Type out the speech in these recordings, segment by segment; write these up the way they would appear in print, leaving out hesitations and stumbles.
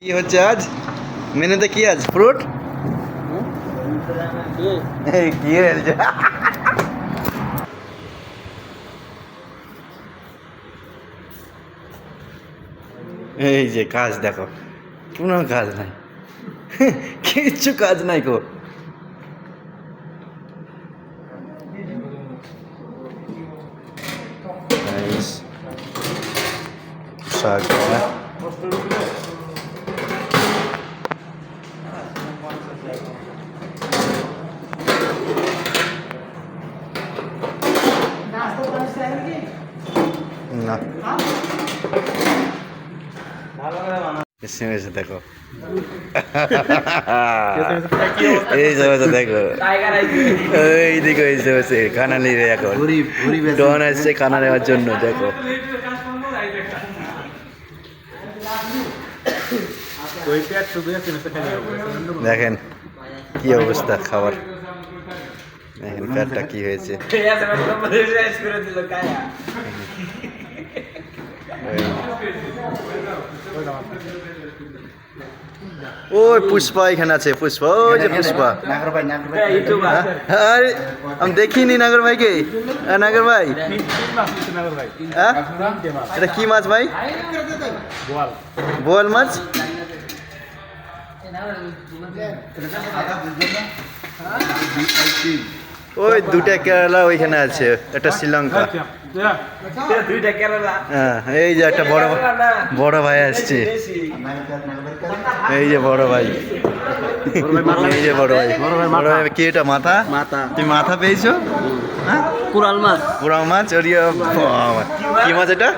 কি হচ্ছে আজ মেনুতে? কি আজ ফ্রুট কি হয়েছে? এই যে কাজ দেখো, কোনো কাজ নাই, কিচ্ছু কাজ নাই গো। শাক না এসে দেখো, এই সব দেখো, এই দেখো এসে খানা নিয়ে এখন ডন আসছে খানা নেওয়ার জন্য। দেখো দেখেন কি অবস্থা খাবার, দেখেন কারটা কি হয়েছে। ওই পুষ্পা এখানে আছে, পুষ্পা, ওই যে পুষ্পা। আরে আমি দেখিনি নাগর ভাইকে। নাগর ভাই হ্যাঁ, এটা কি মাছ ভাই? বোয়াল মাছ। ওই দুটা কেরালা ওইখানে আছে, একটা শ্রীলঙ্কা। হ্যাঁ, এই যে একটা বড় ভাই আসছে, এই যে বড় ভাই, এই যে বড় ভাই। বড় ভাই কি এটা? মাথা। তুমি মাথা পেয়েছো? হ্যাঁ, কুরাল মাছ। কুড়াল মাছ। ওরিয়া কি মাছ এটা?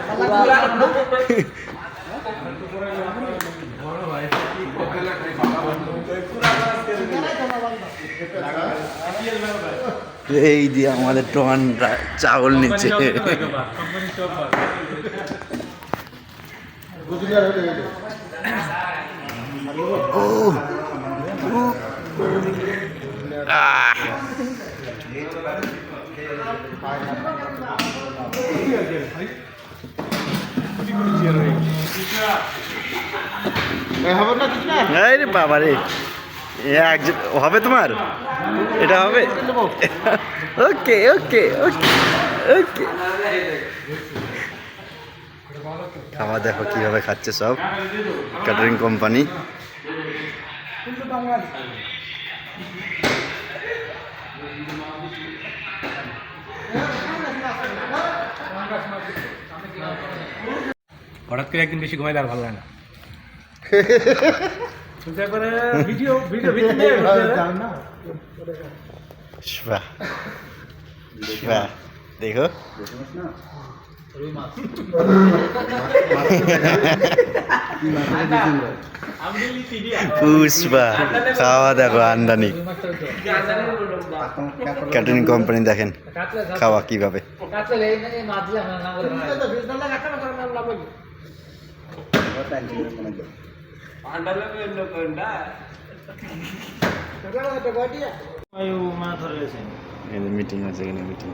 এই দিয়ে আমাদের টন চাউল নিচ্ছে। রে বাবা রে, হবে তোমার? এটা হবে? ওকে ওকে ওকে ওকে। খাওয়া দেখো কিভাবে খাচ্ছে সব, ক্যাটারিং কোম্পানি। হঠাৎ করে একদিন বেশি ঘুমাইলে আর ভালো লাগে না। ভিডিও দেখো পুষ্পা খাওয়া দেখো, আমদানি ক্যাটারিং কোম্পানি। দেখেন খাওয়া কিভাবে। মিটিং আছে এখানে, মিটিং।